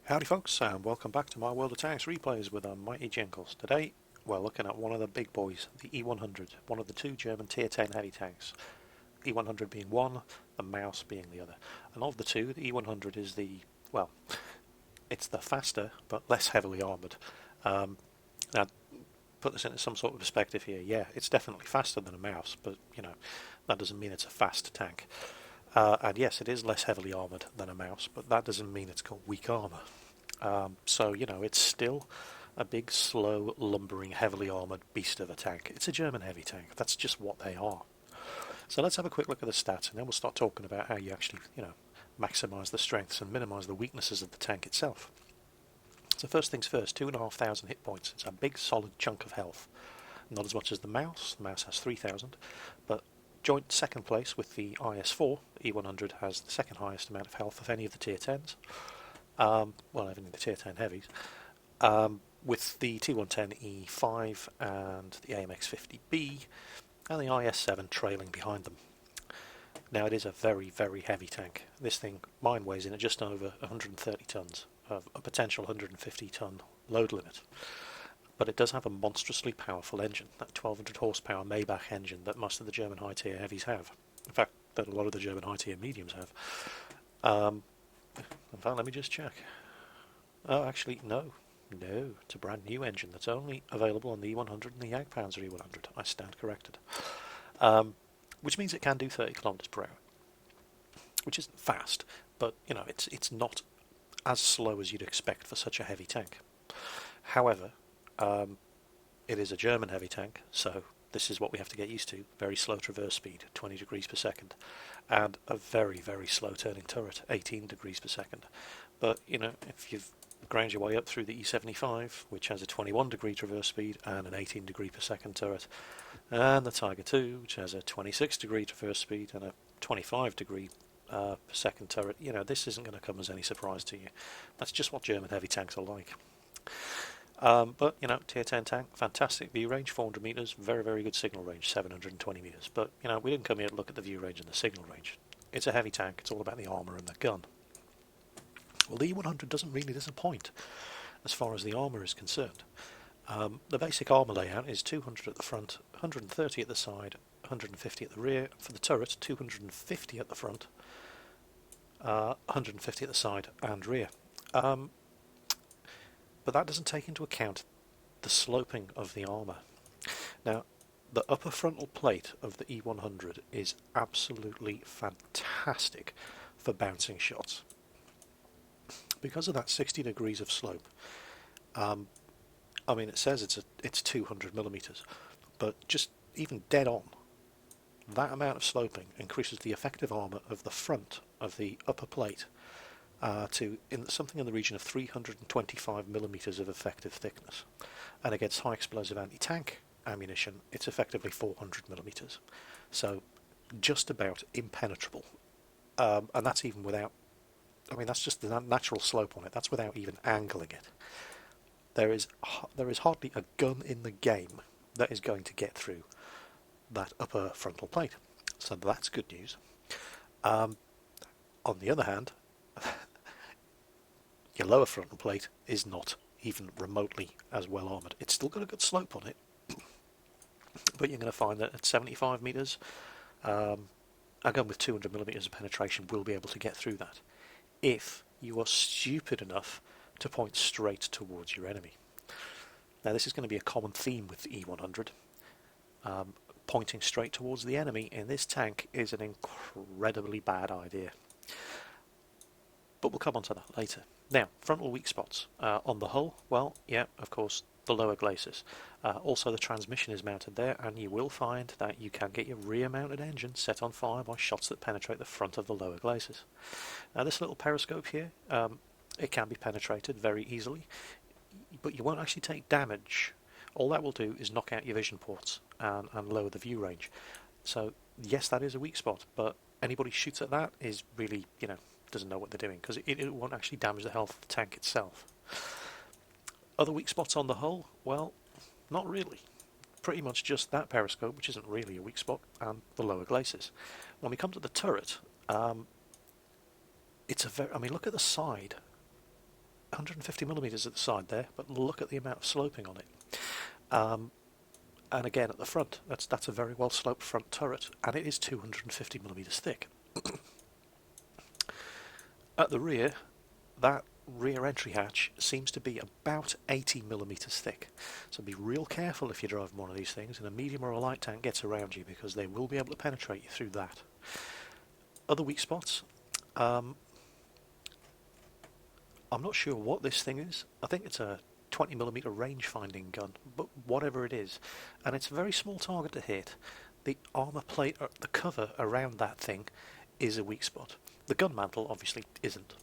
Howdy folks, and welcome back to my World of Tanks replays with mighty Jingles. Today we're looking at one of the big boys, the E-100, one of the two German Tier 10 heavy tanks. E-100 being one, the Mouse being the other. And of the two, the E-100 is well, it's the faster but less heavily armoured. Now, put this into some sort of perspective here. Yeah, it's definitely faster than a Mouse, but that doesn't mean it's a fast tank. And yes, it is less heavily armoured than a Mouse, but that doesn't mean it's got weak armour. It's still a big, slow, lumbering, heavily armoured beast of a tank. It's a German heavy tank. That's just what they are. So let's have a quick look at the stats, and then we'll start talking about how you actually, maximise the strengths and minimise the weaknesses of the tank itself. So first things first, 2,500 hit points. It's a big, solid chunk of health. Not as much as the Mouse. The Mouse has 3,000, but joint second place with the IS-4. The E-100 has the second highest amount of health of any of the Tier 10s. Even the Tier 10 heavies. With the T110 E5 and the AMX-50B and the IS-7 trailing behind them. Now it is a very, very heavy tank. This thing, mine weighs in at just over 130 tons, of a potential 150 ton load limit. But it does have a monstrously powerful engine, that 1200 horsepower Maybach engine that most of the German high-tier heavies have. In fact, that a lot of the German high-tier mediums have. In fact, let me just check. Oh, actually, no. No, it's a brand new engine that's only available on the E-100 and the Jagdpanzer E-100. I stand corrected. Which means it can do 30 kilometers per hour, which isn't fast, but it's not as slow as you'd expect for such a heavy tank. However, it is a German heavy tank, so this is what we have to get used to. Very slow traverse speed, 20 degrees per second, and a very, very slow turning turret, 18 degrees per second. But, if you've ground your way up through the E75, which has a 21 degree traverse speed and an 18 degree per second turret, and the Tiger II, which has a 26 degree traverse speed and a 25 degree per second turret, this isn't going to come as any surprise to you. That's just what German heavy tanks are like. Tier 10 tank, fantastic view range, 400 metres, very, very good signal range, 720 metres. But, we didn't come here to look at the view range and the signal range. It's a heavy tank, it's all about the armour and the gun. Well, the E-100 doesn't really disappoint as far as the armour is concerned. The basic armour layout is 200 at the front, 130 at the side, 150 at the rear. For the turret, 250 at the front, 150 at the side and rear. But that doesn't take into account the sloping of the armour. Now, the upper frontal plate of the E-100 is absolutely fantastic for bouncing shots. Because of that 60 degrees of slope, it says it's 200 millimeters, but just even dead on, that amount of sloping increases the effective armour of the front of the upper plate to something in the region of 325 millimeters of effective thickness. And against high explosive anti-tank ammunition, it's effectively 400 millimeters. So just about impenetrable. And that's even without, that's just the natural slope on it. That's without even angling it. There is hardly a gun in the game that is going to get through that upper frontal plate. So that's good news. On the other hand, your lower frontal plate is not even remotely as well armoured. It's still got a good slope on it, but you're going to find that at 75 metres, a gun with 200 millimetres of penetration will be able to get through that, if you are stupid enough to point straight towards your enemy. Now, this is going to be a common theme with the E-100. Pointing straight towards the enemy in this tank is an incredibly bad idea. But we'll come on to that later. Now, frontal weak spots. On the hull, of course, the lower glacis. Also, the transmission is mounted there, and you will find that you can get your rear-mounted engine set on fire by shots that penetrate the front of the lower glacis. Now, this little periscope here, it can be penetrated very easily, but you won't actually take damage. All that will do is knock out your vision ports and lower the view range. So, yes, that is a weak spot, but anybody who shoots at that is really, doesn't know what they're doing, because it won't actually damage the health of the tank itself. Other weak spots on the hull? Well, not really. Pretty much just that periscope, which isn't really a weak spot, and the lower glacis. When we come to the turret, it's a very... look at the side 150mm at the side there, but look at the amount of sloping on it. And again at the front, that's a very well sloped front turret, and it is 250mm thick. At the rear, that rear entry hatch seems to be about 80mm thick, so be real careful if you drive one of these things and a medium or a light tank gets around you, because they will be able to penetrate you through that. Other weak spots, I'm not sure what this thing is. I think it's a 20mm range finding gun, but whatever it is, and it's a very small target to hit. The armour plate, the cover around that thing is a weak spot. The gun mantle obviously isn't.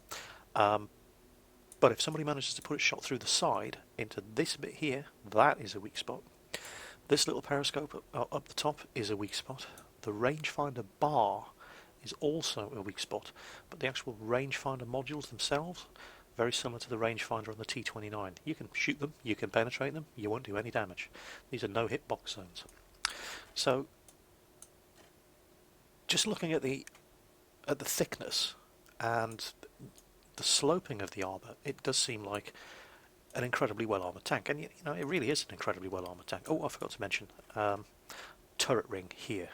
But if somebody manages to put a shot through the side into this bit here, that is a weak spot. This little periscope up the top is a weak spot. The rangefinder bar is also a weak spot, but the actual rangefinder modules themselves, very similar to the rangefinder on the T-29. You can shoot them, you can penetrate them, you won't do any damage. These are no hit box zones. So, just looking at the thickness and the sloping of the armour, it does seem like an incredibly well armoured tank, and you know it really is an incredibly well armoured tank. Oh, I forgot to mention turret ring here.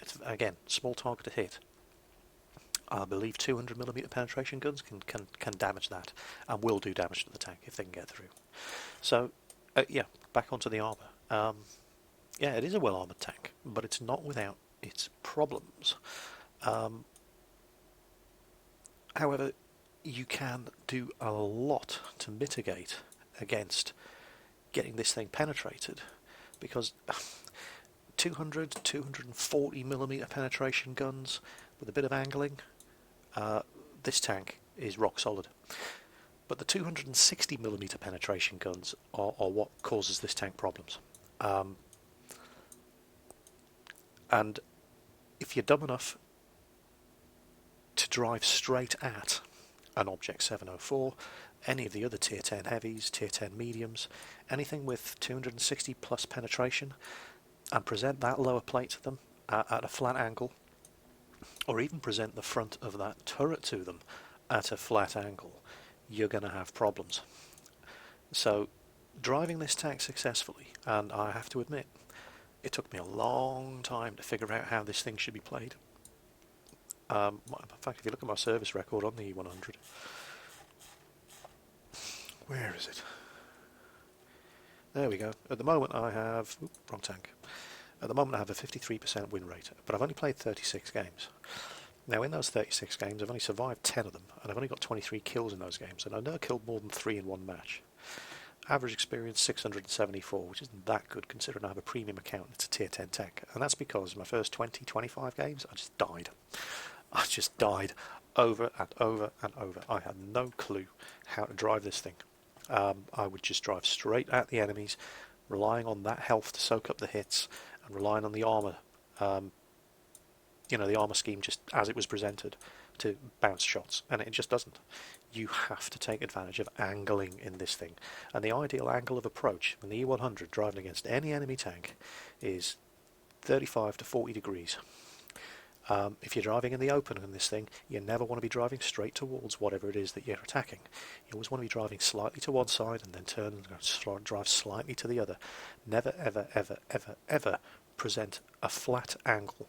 It's again small target to hit. I believe 200mm penetration guns can damage that, and will do damage to the tank if they can get through. So yeah, back onto the armour. Yeah, it is a well armoured tank, but it's not without its problems. However, you can do a lot to mitigate against getting this thing penetrated, because 200, 240mm penetration guns with a bit of angling, this tank is rock solid. But the 260mm penetration guns are what causes this tank problems. And if you're dumb enough to drive straight at an Object 704, any of the other Tier 10 heavies, Tier 10 mediums, anything with 260 plus penetration, and present that lower plate to them at a flat angle, or even present the front of that turret to them at a flat angle, you're going to have problems. So driving this tank successfully, and I have to admit, it took me a long time to figure out how this thing should be played. In fact, if you look at my service record on the E-100, where is it? There we go. At the moment I have... wrong tank. At the moment I have a 53% win rate, but I've only played 36 games. Now in those 36 games I've only survived 10 of them, and I've only got 23 kills in those games, and I've never killed more than 3 in one match. Average experience 674, which isn't that good considering I have a premium account and it's a tier 10 tank, and that's because my first 20-25 games I just died. I just died over and over and over. I had no clue how to drive this thing. I would just drive straight at the enemies, relying on that health to soak up the hits, and relying on the armour, the armour scheme just as it was presented, to bounce shots, and it just doesn't. You have to take advantage of angling in this thing, and the ideal angle of approach in the E-100 driving against any enemy tank is 35 to 40 degrees. If you're driving in the open in this thing, you never want to be driving straight towards whatever it is that you're attacking. You always want to be driving slightly to one side and then turn and drive slightly to the other. Never, ever, ever, ever, ever present a flat angle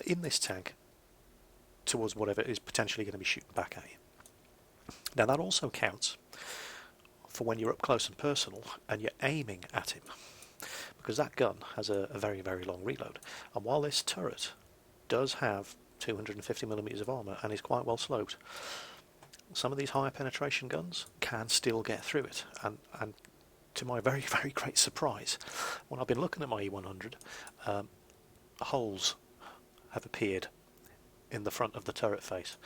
in this tank towards whatever is potentially going to be shooting back at you. Now that also counts for when you're up close and personal and you're aiming at him, because that gun has a very, very long reload, and while this turret does have 250mm of armour and is quite well sloped, some of these higher penetration guns can still get through it, and to my very, very great surprise, when I've been looking at my E-100, holes have appeared in the front of the turret face,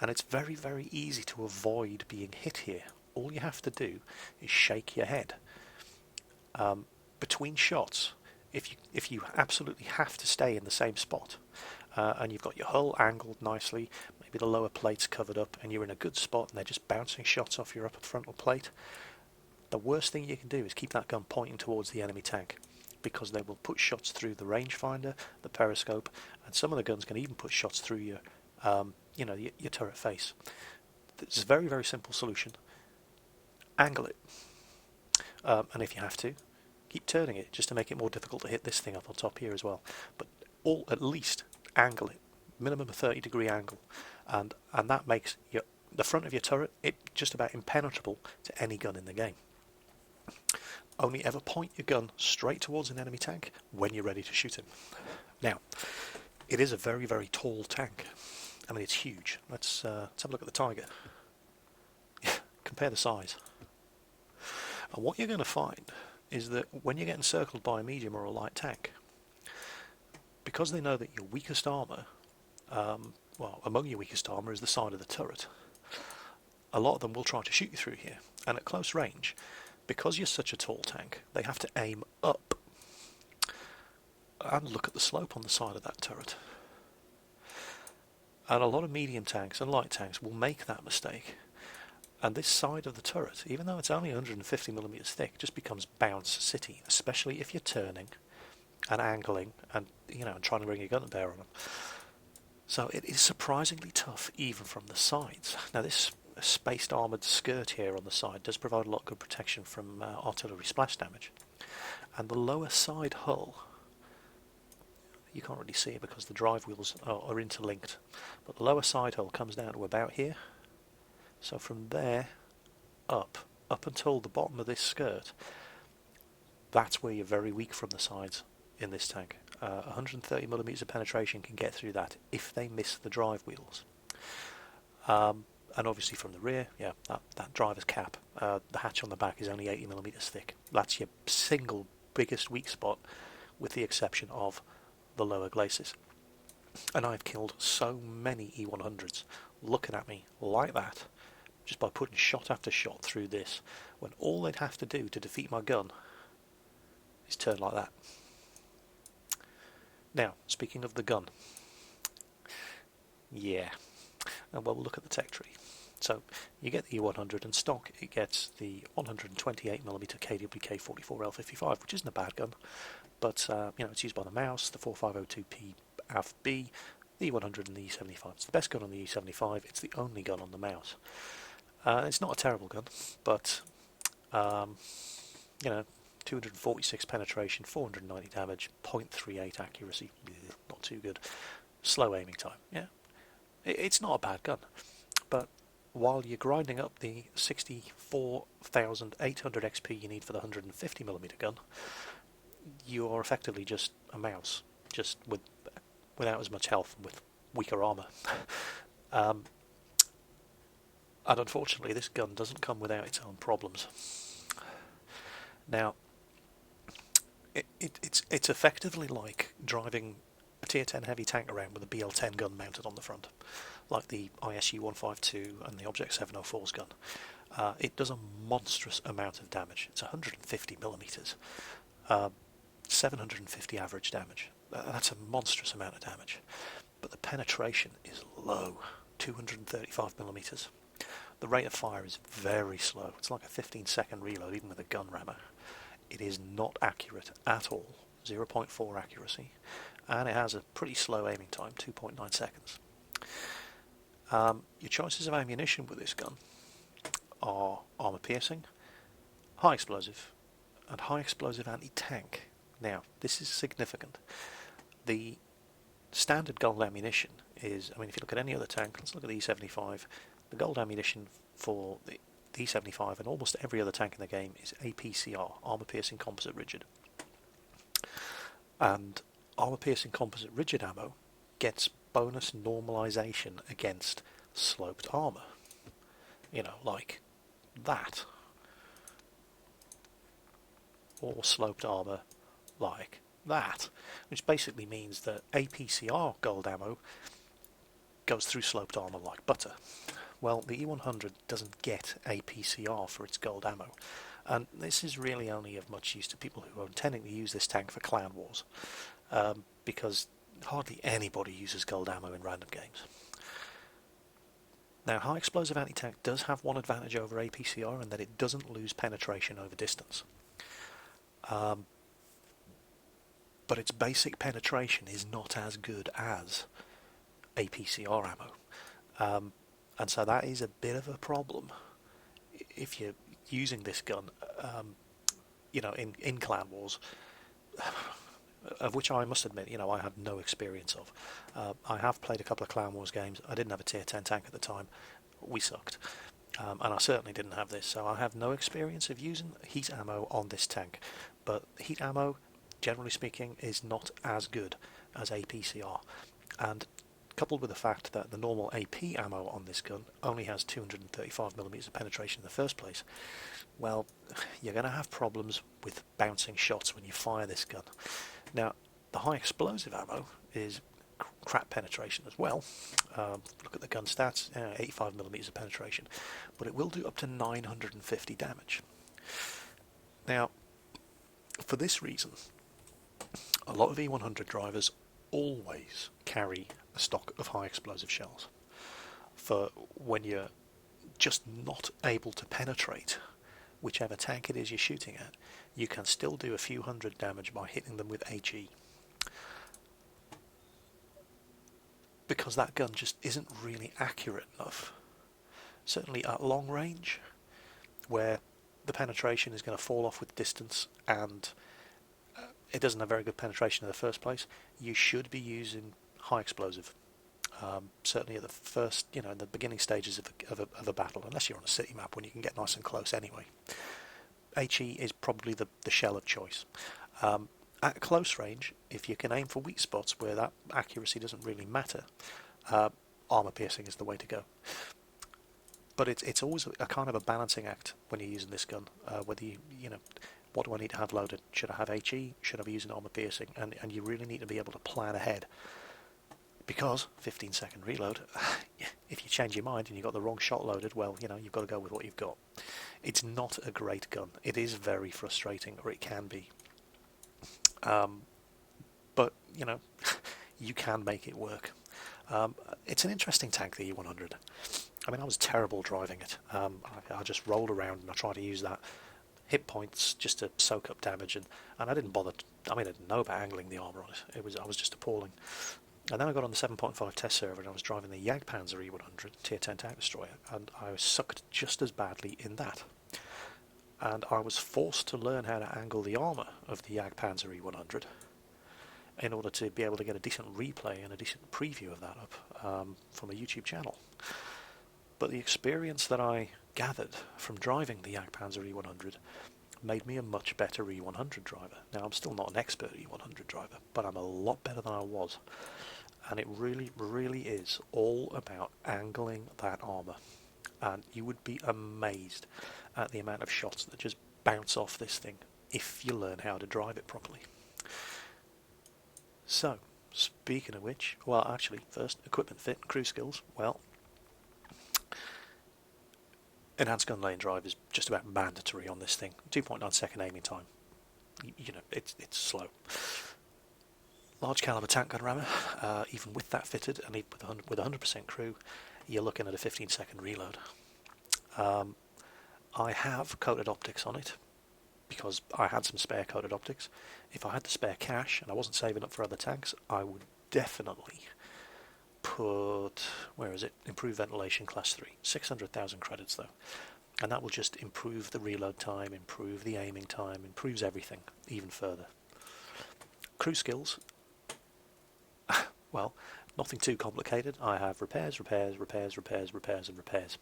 and it's very, very easy to avoid being hit here. All you have to do is shake your head. Between shots, if you absolutely have to stay in the same spot, and you've got your hull angled nicely, maybe the lower plate's covered up, and you're in a good spot and they're just bouncing shots off your upper frontal plate, the worst thing you can do is keep that gun pointing towards the enemy tank, because they will put shots through the rangefinder, the periscope, and some of the guns can even put shots through your turret face. It's a very, very simple solution. Angle it. And if you have to, keep turning it just to make it more difficult to hit this thing up on top here as well. But at least angle it. Minimum of 30-degree angle. And that makes the front of your turret just about impenetrable to any gun in the game. Only ever point your gun straight towards an enemy tank when you're ready to shoot him. Now, it is a very, very tall tank. I mean, it's huge. Let's have a look at the Tiger. Compare the size. And what you're going to find is that when you're getting circled by a medium or a light tank, because they know that your weakest armour, well, among your weakest armour is the side of the turret, a lot of them will try to shoot you through here. And at close range, because you're such a tall tank, they have to aim up and look at the slope on the side of that turret. And a lot of medium tanks and light tanks will make that mistake. And this side of the turret, even though it's only 150mm thick, just becomes bounce city, especially if you're turning and angling and and trying to bring your gun to bear on them. So it is surprisingly tough even from the sides. Now this spaced armoured skirt here on the side does provide a lot of good protection from artillery splash damage. And the lower side hull, you can't really see it because the drive wheels are interlinked, but the lower side hull comes down to about here. So from there up until the bottom of this skirt, that's where you're very weak from the sides in this tank. 130mm of penetration can get through that if they miss the drive wheels. And obviously from the rear, yeah, that driver's cap, the hatch on the back is only 80mm thick. That's your single biggest weak spot, with the exception of the lower glacis. And I've killed so many E-100s looking at me like that, just by putting shot after shot through this, when all they'd have to do to defeat my gun is turn like that. Now, speaking of the gun, yeah, and well, we'll look at the tech tree. So you get the E-100, and stock it gets the 128mm KWK 44L55, which isn't a bad gun, but it's used by the mouse, the 4502P AFB, the E-100 and the E75. It's the best gun on the E75. It's the only gun on the mouse. It's not a terrible gun, but 246 penetration, 490 damage, 0.38 accuracy, not too good. Slow aiming time, yeah. It's not a bad gun, but while you're grinding up the 64,800 XP you need for the 150mm gun, you're effectively just a mouse, just without as much health and with weaker armour. And unfortunately this gun doesn't come without its own problems. Now, it's effectively like driving a tier 10 heavy tank around with a BL-10 gun mounted on the front, like the ISU-152 and the Object 704's gun. It does a monstrous amount of damage. It's 150mm, 750 average damage. That's a monstrous amount of damage. But the penetration is low, 235mm. The rate of fire is very slow. It's like a 15-second reload, even with a gun rammer. It is not accurate at all, 0.4 accuracy, and it has a pretty slow aiming time, 2.9 seconds. Your choices of ammunition with this gun are armour piercing, high explosive, and high explosive anti-tank. Now, this is significant. The standard gold ammunition is, if you look at any other tank, let's look at the E75, the gold ammunition for the E75 and almost every other tank in the game is APCR, Armour Piercing Composite Rigid. And Armour Piercing Composite Rigid ammo gets bonus normalization against sloped armour. Like that. Or sloped armour like that. Which basically means that APCR gold ammo goes through sloped armour like butter. Well, the E-100 doesn't get APCR for its gold ammo, and this is really only of much use to people who are intending to use this tank for clan wars, because hardly anybody uses gold ammo in random games. Now, high explosive anti-tank does have one advantage over APCR in that it doesn't lose penetration over distance. But its basic penetration is not as good as APCR ammo. and so that is a bit of a problem if you're using this gun, in Clan Wars, of which I must admit, I had no experience of. I have played a couple of Clan Wars games. I didn't have a tier 10 tank at the time. We sucked. And I certainly didn't have this, so I have no experience of using heat ammo on this tank. But heat ammo, generally speaking, is not as good as APCR. And coupled with the fact that the normal AP ammo on this gun only has 235mm of penetration in the first place, well, you're going to have problems with bouncing shots when you fire this gun. Now, the high explosive ammo is crap penetration as well. Look at the gun stats, 85mm of penetration, but it will do up to 950 damage. Now, for this reason, a lot of E-100 drivers always carry a stock of high explosive shells for when you're just not able to penetrate whichever tank it is you're shooting at. You can still do a few hundred damage by hitting them with HE, because that gun just isn't really accurate enough, certainly at long range, where the penetration is going to fall off with distance and it doesn't have very good penetration in the first place. You should be using high explosive, certainly at the first, in the beginning stages of a battle, unless you're on a city map when you can get nice and close anyway. HE is probably the shell of choice. At close range, if you can aim for weak spots where that accuracy doesn't really matter, armor piercing is the way to go. But it's always a kind of a balancing act when you're using this gun, whether what do I need to have loaded? Should I have HE? Should I be using armor piercing? And you really need to be able to plan ahead, because 15-second reload, if you change your mind and you've got the wrong shot loaded, well, you've got to go with what you've got. It's not a great gun. It is very frustrating, or it can be. But, you can make it work. It's an interesting tank, the E-100. I mean, I was terrible driving it. I just rolled around and I tried to use that hit points just to soak up damage, and I didn't bother. I didn't know about angling the armour on it. I was just appalling. And then I got on the 7.5 test server and I was driving the Jagdpanzer E-100 tier 10 tank destroyer, and I sucked just as badly in that. And I was forced to learn how to angle the armour of the Jagdpanzer E-100 in order to be able to get a decent replay and a decent preview of that up from a YouTube channel. But the experience that I gathered from driving the Jagdpanzer E-100 made me a much better E-100 driver. Now, I'm still not an expert E-100 driver, but I'm a lot better than I was. And it really, really is all about angling that armour. And you would be amazed at the amount of shots that just bounce off this thing if you learn how to drive it properly. So, speaking of which, well, actually, first, equipment fit, crew skills. Well, enhanced gun lane drive is just about mandatory on this thing. 2.9 second aiming time. It's slow. Large caliber tank gun rammer, even with that fitted and with 100% crew, you're looking at a 15-second reload. I have coated optics on it because I had some spare coated optics. If I had the spare cash and I wasn't saving up for other tanks, I would definitely put, improved ventilation class 3, 600,000 credits though, and that will just improve the reload time, improve the aiming time, improves everything even further. Crew skills, well, nothing too complicated. I have repairs, and repairs.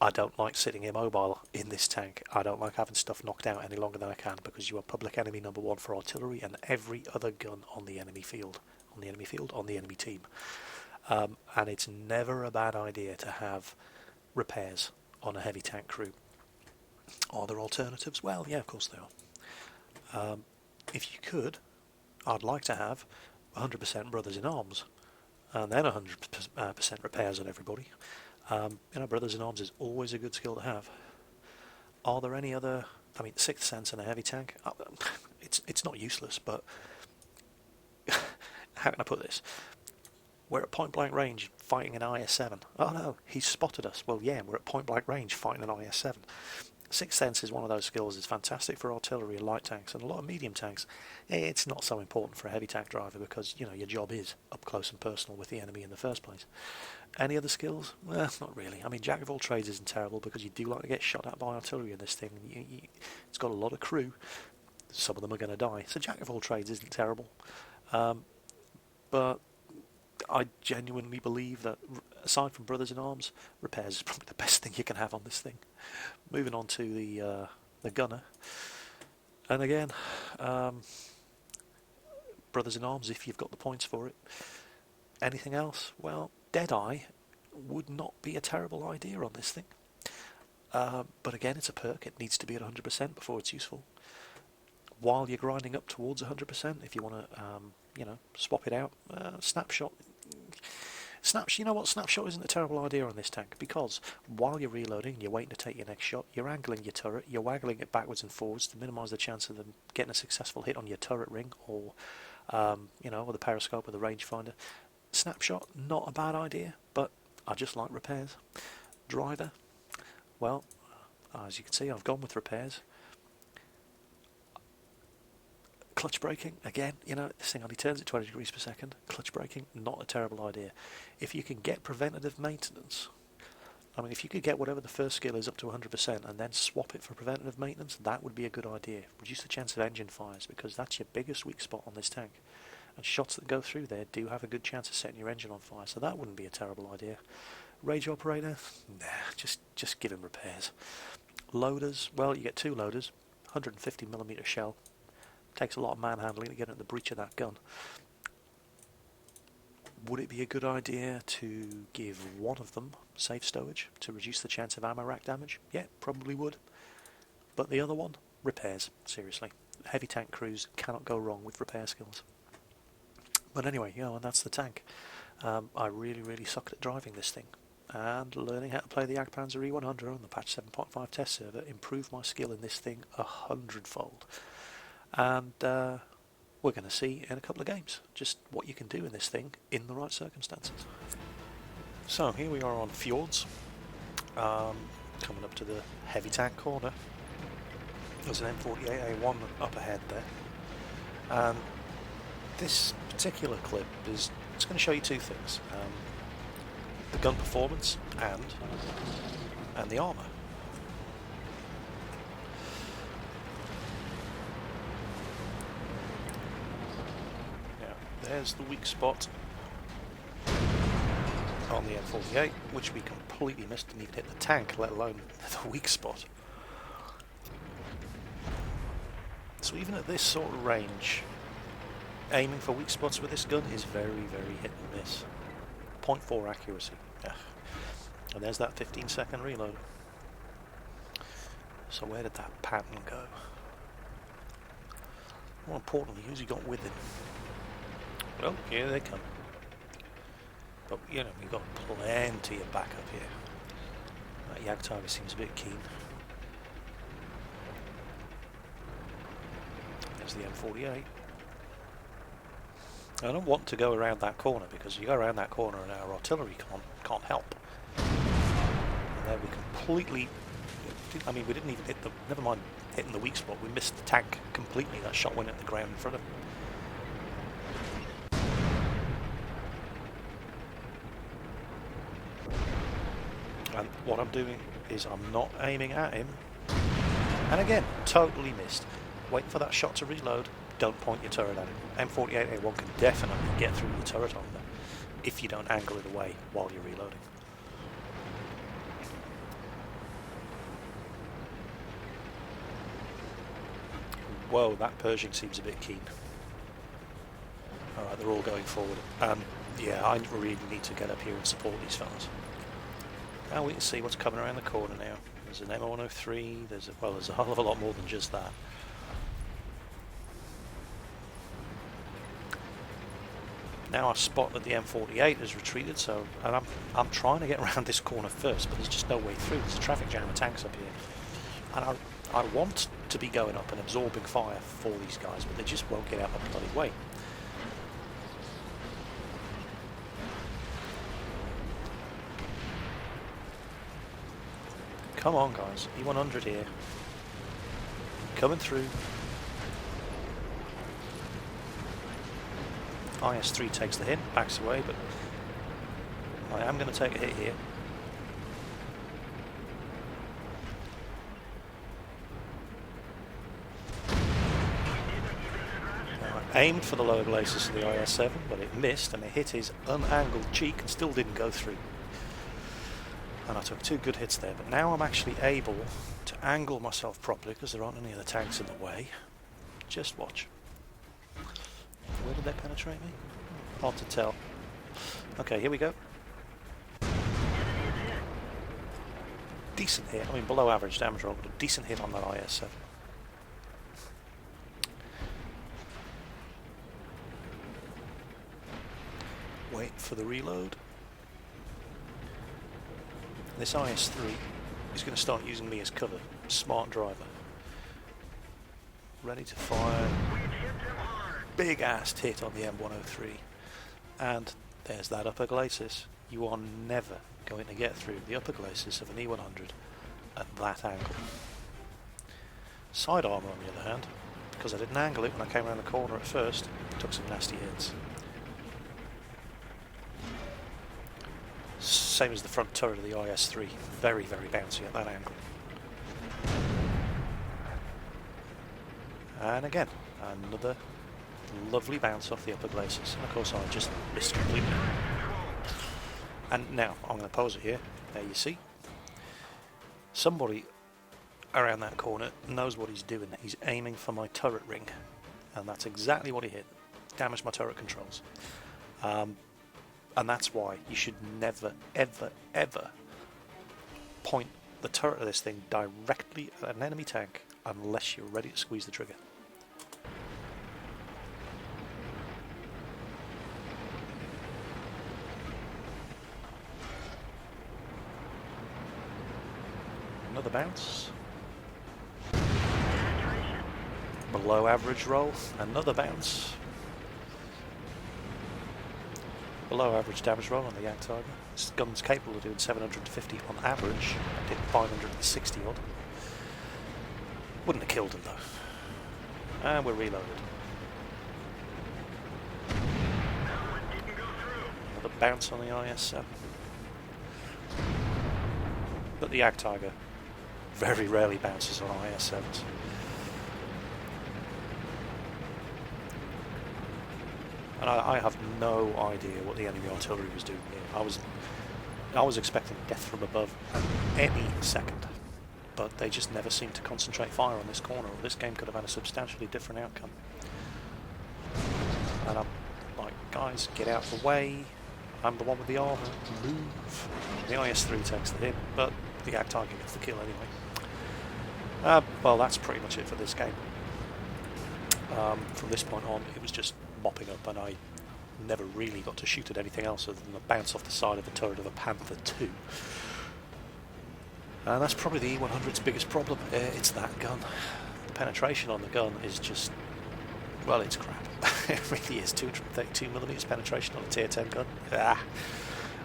I don't like sitting immobile in this tank. I don't like having stuff knocked out any longer than I can, because you are public enemy number 1 for artillery and every other gun on the enemy field. On the enemy team. And it's never a bad idea to have repairs on a heavy tank crew. Are there alternatives? Well, yeah, of course there are. If you could, I'd like to have 100% brothers in arms, and then 100% repairs on everybody. Brothers in arms is always a good skill to have. Are there any other? Sixth sense in a heavy tank. It's not useless, but how can I put this? We're at point blank range fighting an IS-7. Oh no, he's spotted us. Well, yeah, we're at point blank range fighting an IS-7. Sixth Sense is one of those skills that's fantastic for artillery and light tanks and a lot of medium tanks. It's not so important for a heavy tank driver because, you know, your job is up close and personal with the enemy in the first place. Any other skills? Well, not really. I mean, Jack of all trades isn't terrible because you do like to get shot at by artillery in this thing. It's got a lot of crew. Some of them are going to die. So Jack of all trades isn't terrible. But I genuinely believe that, aside from Brothers in Arms, repairs is probably the best thing you can have on this thing. Moving on to the gunner. And again, Brothers in Arms, if you've got the points for it. Anything else? Well, Deadeye would not be a terrible idea on this thing. But again, it's a perk. It needs to be at 100% before it's useful. While you're grinding up towards 100%, if you want to, you know, swap it out, Snapshot. You know what? Snapshot isn't a terrible idea on this tank because while you're reloading, you're waiting to take your next shot. You're angling your turret. You're waggling it backwards and forwards to minimise the chance of them getting a successful hit on your turret ring or, you know, with the periscope or the rangefinder. Snapshot, not a bad idea, but I just like repairs. Driver, well, as you can see, I've gone with repairs. Clutch braking, again, you know, this thing only turns at 20 degrees per second. Clutch braking, not a terrible idea. If you can get preventative maintenance, I mean, if you could get whatever the first skill is up to 100% and then swap it for preventative maintenance, that would be a good idea. Reduce the chance of engine fires because that's your biggest weak spot on this tank. And shots that go through there do have a good chance of setting your engine on fire, so that wouldn't be a terrible idea. Rage operator, nah, just give him repairs. Loaders, well, you get two loaders, 150mm shell. Takes a lot of manhandling to get at the breech of that gun. Would it be a good idea to give one of them safe stowage to reduce the chance of ammo rack damage? Yeah, probably would. But the other one, repairs, seriously. Heavy tank crews cannot go wrong with repair skills. But anyway, you know, and that's the tank. I really sucked at driving this thing. And learning how to play the Jagdpanzer E-100 on the patch 7.5 test server improved my skill in this thing 100-fold. And we're going to see in a couple of games just what you can do in this thing in the right circumstances. So here we are on Fjords, coming up to the heavy tank corner. There's an M48A1 up ahead there, and this particular clip it's going to show you two things: the gun performance and the armour. There's the weak spot on the M48, which we completely missed. Didn't even hit the tank, let alone the weak spot. So even at this sort of range, aiming for weak spots with this gun is very hit and miss. 0.4 accuracy. Ugh. And there's that 15-second reload. So where did that pattern go? More importantly, who's he got with him? Well, here they come. But, you know, we've got plenty of backup here. That Jagdpanzer seems a bit keen. There's the M48. I don't want to go around that corner because you go around that corner and our artillery can't help. And then we completely... I mean, we didn't even hit the... Never mind hitting the weak spot, we missed the tank completely. That shot went at the ground in front of him. And what I'm doing is I'm not aiming at him. And again, totally missed. Waiting for that shot to reload, don't point your turret at him. M48A1 can definitely get through the turret on there if you don't angle it away while you're reloading. Whoa, that Pershing seems a bit keen. Alright, they're all going forward. Yeah, I really need to get up here and support these fellas. Now we can see what's coming around the corner now. There's an M103, there's a hell of a lot more than just that. Now I spot that the M48 has retreated, so and I'm trying to get around this corner first, but there's just no way through. There's a traffic jam of tanks up here. And I want to be going up and absorbing fire for these guys, but they just won't get out of the bloody way. Come on, guys. E-100 here. Coming through. IS-3 takes the hit, backs away, but I am going to take a hit here. Now, I aimed for the lower glacis of the IS-7, but it missed and it hit his unangled cheek and still didn't go through. And I took 2 good hits there, but now I'm actually able to angle myself properly because there aren't any other tanks in the way. Just watch. Where did they penetrate me? Hard to tell. Okay, here we go. Decent hit, I mean below average damage roll, but a decent hit on that IS-7. Wait for the reload. This IS-3 is going to start using me as cover. Smart driver. Ready to fire. Big ass hit on the M103. And there's that upper glacis. You are never going to get through the upper glacis of an E-100 at that angle. Side armour, on the other hand, because I didn't angle it when I came around the corner at first, took some nasty hits. Same as the front turret of the IS-3, very, very bouncy at that angle. And again, another lovely bounce off the upper glacis, and of course I just missed completely. And now I'm going to pause it here. There you see. Somebody around that corner knows what he's doing. He's aiming for my turret ring, and that's exactly what he hit. Damaged my turret controls. And that's why you should never, ever, ever point the turret of this thing directly at an enemy tank unless you're ready to squeeze the trigger. Another bounce. Below average roll. Another bounce. Below average damage roll on the Jagdpanzer. This gun's capable of doing 750 on average. I did 560 odd. Wouldn't have killed him though. And we're reloaded. Another bounce on the IS-7. But the Jagdpanzer very rarely bounces on IS-7s. And I have no idea what the enemy artillery was doing here. I was expecting death from above at any second, but they just never seemed to concentrate fire on this corner, or this game could have had a substantially different outcome. And I'm like, guys, get out of the way. I'm the one with the armour. Move. The IS-3 takes the hit, but the Jagdpanzer gets the kill anyway. Well, that's pretty much it for this game. From this point on, it was just mopping up, and I never really got to shoot at anything else other than a bounce off the side of the turret of a Panther II. And that's probably the E-100's biggest problem. It's that gun. The penetration on the gun is just, well, it's crap. It really is. 232mm penetration on a tier 10 gun.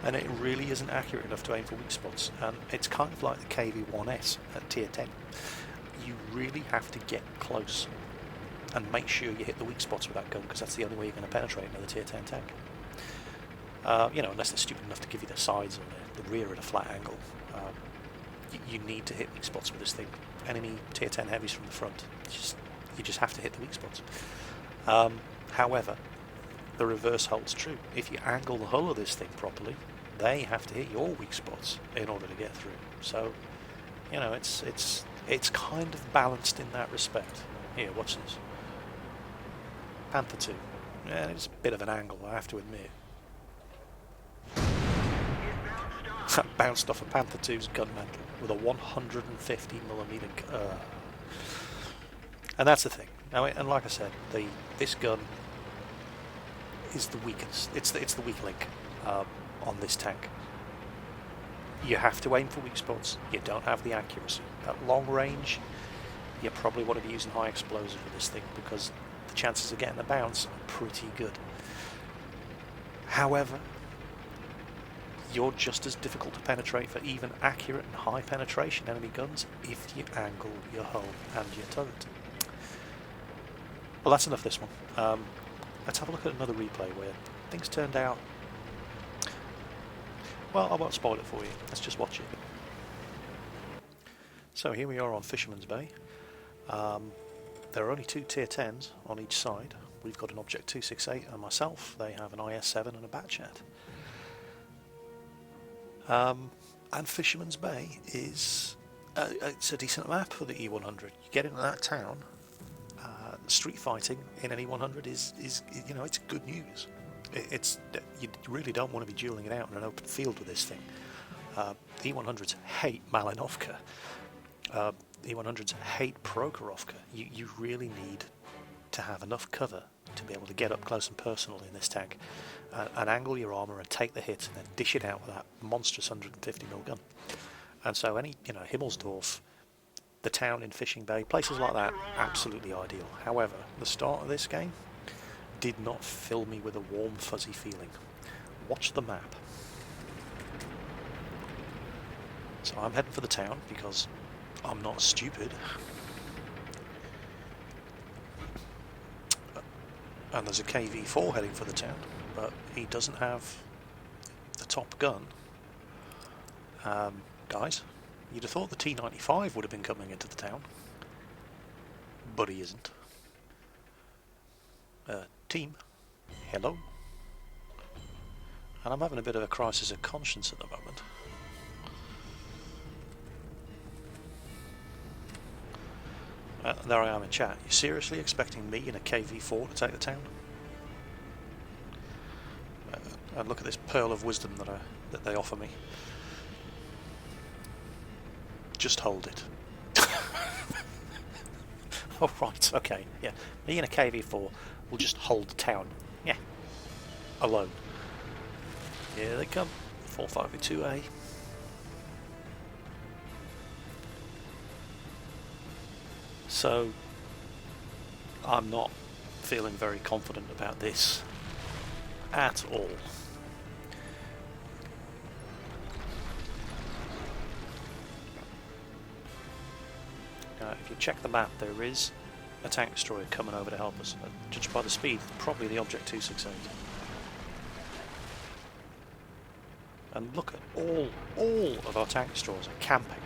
And it really isn't accurate enough to aim for weak spots. And it's kind of like the KV-1S at tier 10. You really have to get close and make sure you hit the weak spots with that gun, because that's the only way you're going to penetrate another tier 10 tank. You know, unless they're stupid enough to give you the sides or the rear at a flat angle. You need to hit weak spots with this thing. Enemy tier 10 heavies from the front, you just have to hit the weak spots. However, the reverse holds true. If you angle the hull of this thing properly, they have to hit your weak spots in order to get through. So, you know, it's kind of balanced in that respect. Here, watch this. Panther II. Yeah, it's a bit of an angle, I have to admit. That bounced off a Panther II's gun mantle with a 150mm. And that's the thing. Now, and like I said, this gun is the weakest. It's the weak link on this tank. You have to aim for weak spots. You don't have the accuracy. At long range, you probably want to be using high explosive with this thing, because the chances of getting a bounce are pretty good. However, you're just as difficult to penetrate for even accurate and high penetration enemy guns if you angle your hull and your turret. Well, that's enough this one. Let's have a look at another replay where things turned out... Well, I won't spoil it for you. Let's just watch it. So here we are on Fisherman's Bay. There are only 2 tier 10s on each side. We've got an Object 268 and myself. They have an IS-7 and a Batchat. And Fisherman's Bay is it's a decent map for the E-100. You get into that town, street fighting in an E-100 is you know, it's good news. You really don't want to be dueling it out in an open field with this thing. E-100s hate Malinovka. E-100s hate Prokhorovka. You really need to have enough cover to be able to get up close and personal in this tank, and angle your armour and take the hit and then dish it out with that monstrous 150mm gun. And so any, you know, Himmelsdorf, the town in Fishing Bay, places like that, absolutely ideal. However, the start of this game did not fill me with a warm fuzzy feeling. Watch the map. So I'm heading for the town because I'm not stupid. And there's a KV-4 heading for the town, but he doesn't have the top gun. Guys, you'd have thought the T-95 would have been coming into the town, but he isn't. Team, hello. And I'm having a bit of a crisis of conscience at the moment. There I am in chat. You seriously expecting me in a KV-4 to take the town? And look at this pearl of wisdom that they offer me. Just hold it. Oh right, okay, yeah. Me in a KV-4 will just hold the town. Yeah. Alone. Here they come. 452A. So, I'm not feeling very confident about this at all. Now, if you check the map, there is a tank destroyer coming over to help us. Judged by the speed, probably the Object 268. And look at all of our tank destroyers are camping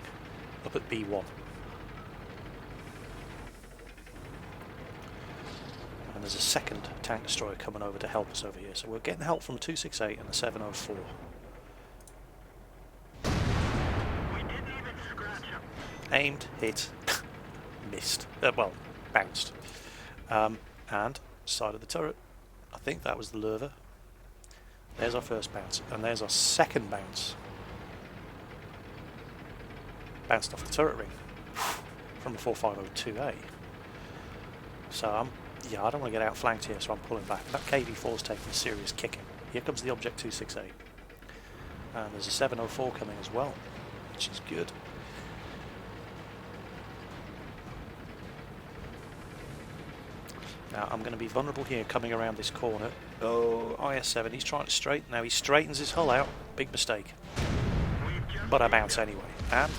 up at B1. And there's a second tank destroyer coming over to help us over here. So we're getting help from the 268 and the 704. We didn't even scratch him. Aimed, hit, missed. Well, bounced. And side of the turret, I think that was the Lurva. There's our first bounce, and there's our second bounce. Bounced off the turret ring from the 4502A. So yeah, I don't want to get outflanked here, so I'm pulling back. That KV-4's taking serious kicking. Here comes the Object 268. And there's a 704 coming as well, which is good. Now I'm going to be vulnerable here coming around this corner. Oh, IS-7, he's trying to straighten. Now he straightens his hull out. Big mistake. But I bounce anyway. And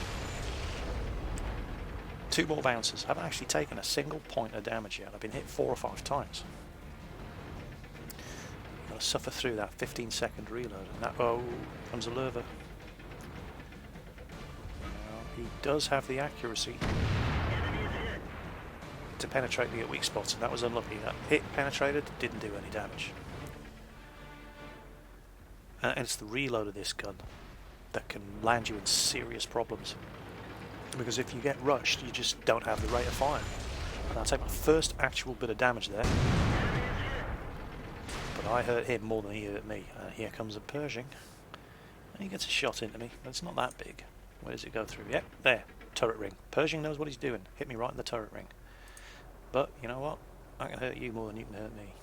2 more bounces. Haven't actually taken a single point of damage yet. I've been hit 4 or 5 times. Got to suffer through that 15-second reload. And that, oh, comes a Lurva. Now, he does have the accuracy to penetrate me at weak spots, and that was unlucky. That hit penetrated, didn't do any damage. And it's the reload of this gun that can land you in serious problems. Because if you get rushed, you just don't have the rate of fire. And I'll take my first actual bit of damage there. But I hurt him more than he hurt me. Here comes a Pershing. And he gets a shot into me. It's not that big. Where does it go through? Yep, there. Turret ring. Pershing knows what he's doing. Hit me right in the turret ring. But, you know what? I can hurt you more than you can hurt me.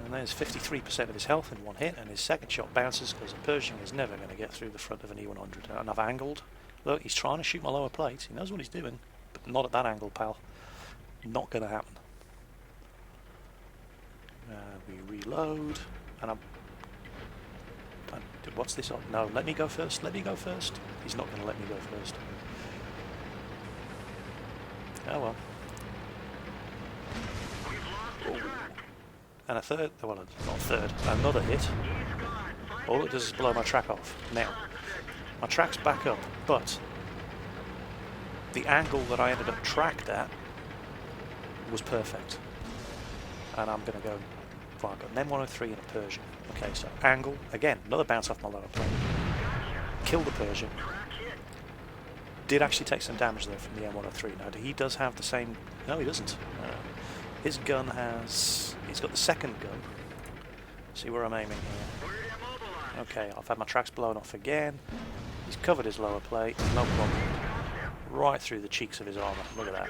And there's 53% of his health in one hit, and his second shot bounces because a Pershing is never going to get through the front of an E-100. And I've angled. Look, he's trying to shoot my lower plate. He knows what he's doing, but not at that angle, pal. Not going to happen. We reload, And what's this on? No, let me go first. Let me go first. He's not going to let me go first. Oh well. And a third, well, not a third, another hit. All it does is blow my track off. Now, my track's back up, but the angle that I ended up tracked at was perfect. And I'm going to go, well, I've got an M103 and a Persian. Okay, so angle, again, another bounce off my lower plate. Kill the Persian. Did actually take some damage though from the M103. Now, he does have the same, no he doesn't. His gun has, he's got the second gun. See where I'm aiming here. Okay, I've had my tracks blown off again. He's covered his lower plate, no problem. Right through the cheeks of his armour. Look at that.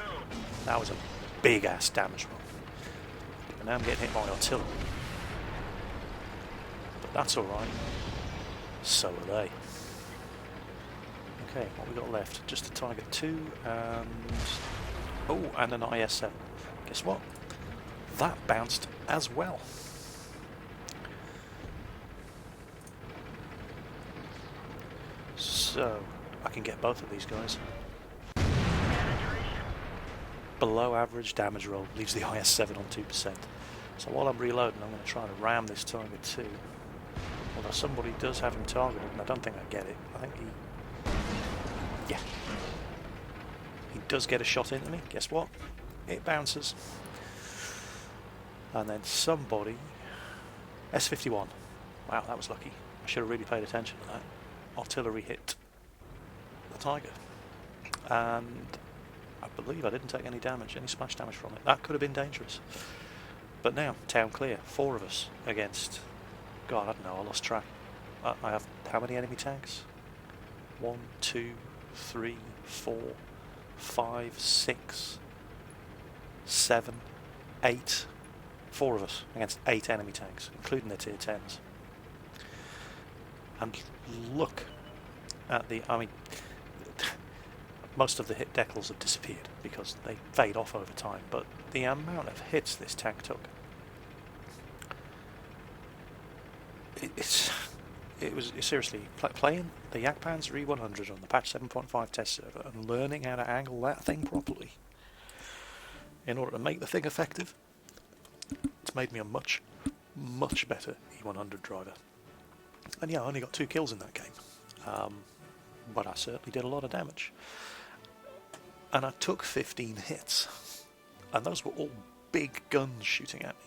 That was a big ass damage roll. And now I'm getting hit by artillery. But that's alright. So are they. Okay, what we got left? Just a Tiger 2 and... oh, and an IS-7. Guess what? That bounced as well. So, I can get both of these guys. Below average damage roll leaves the IS-7 on 2%. So while I'm reloading, I'm going to try to ram this Tiger 2. Although somebody does have him targeted, and I don't think I get it. I think he... yeah. He does get a shot into me. Guess what? It bounces. And then somebody... S51. Wow, that was lucky. I should have really paid attention to that. Artillery hit the Tiger. And I believe I didn't take any damage, any splash damage from it. That could have been dangerous. But now, town clear. 4 of us against... God, I don't know, I lost track. I have how many enemy tanks? 1, 2, 3, 4, 5, 6, 7, 8. 4 of us against 8 enemy tanks, including the tier 10s. And look at the... I mean, most of the hit decals have disappeared because they fade off over time, but the amount of hits this tank took... It was seriously playing the Jagdpanzer E-100 on the patch 7.5 test server and learning how to angle that thing properly in order to make the thing effective. It's made me a much, much better E-100 driver. And yeah, I only got 2 kills in that game, but I certainly did a lot of damage. And I took 15 hits, and those were all big guns shooting at me.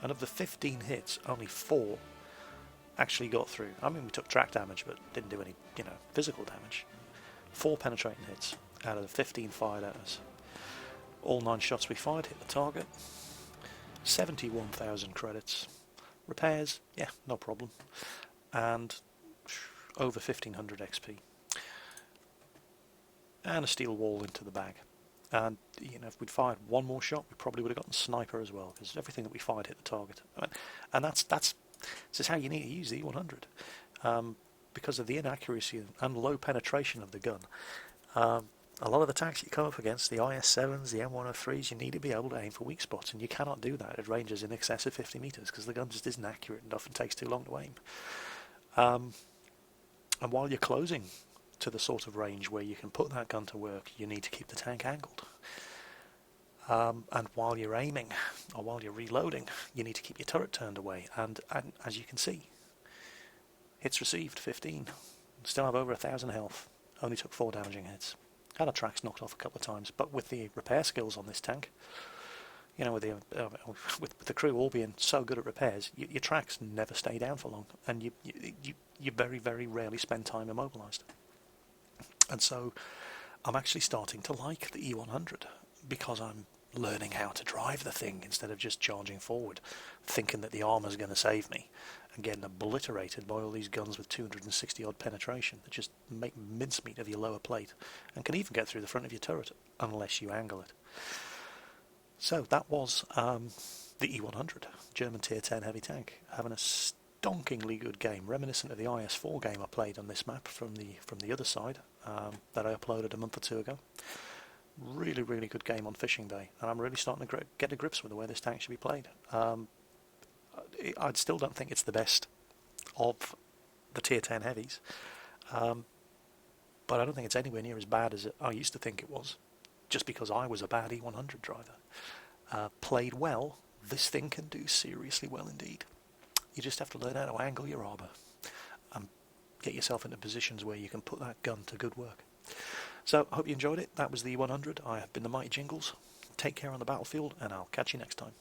And of the 15 hits, only 4 actually got through. I mean, we took track damage, but didn't do any, physical damage. 4 penetrating hits out of the 15 fired at us. All 9 shots we fired hit the target. 71,000 credits. Repairs, yeah, no problem. And over 1,500 XP. And a steel wall into the bag. And, if we'd fired 1 more shot, we probably would have gotten sniper as well, because everything that we fired hit the target. And that's this is how you need to use the E-100. Because of the inaccuracy and low penetration of the gun. A lot of the tanks you come up against, the IS-7s, the M103s, you need to be able to aim for weak spots, and you cannot do that at ranges in excess of 50 metres, because the gun just isn't accurate enough and takes too long to aim. And while you're closing to the sort of range where you can put that gun to work, you need to keep the tank angled. And while you're aiming, or while you're reloading, you need to keep your turret turned away. And as you can see, hits received 15. Still have over 1,000 health. Only took 4 damaging hits. Had our tracks knocked off a couple of times, but with the repair skills on this tank, with the crew all being so good at repairs, your tracks never stay down for long, and you very, very rarely spend time immobilised. And so I'm actually starting to like the E-100 because I'm learning how to drive the thing instead of just charging forward, thinking that the armour's going to save me, and getting obliterated by all these guns with 260 odd penetration that just make mincemeat of your lower plate and can even get through the front of your turret unless you angle it. So that was the E-100, German tier 10 heavy tank, having a stonkingly good game, reminiscent of the IS-4 game I played on this map from the other side that I uploaded a month or 2 ago. Really, really good game on fishing day, and I'm really starting to get to grips with the way this tank should be played. I still don't think it's the best of the Tier 10 heavies, but I don't think it's anywhere near as bad as I used to think it was, just because I was a bad E100 driver. Played well, this thing can do seriously well indeed. You just have to learn how to angle your arbor and get yourself into positions where you can put that gun to good work. So, I hope you enjoyed it. That was the E100. I have been the Mighty Jingles. Take care on the battlefield, and I'll catch you next time.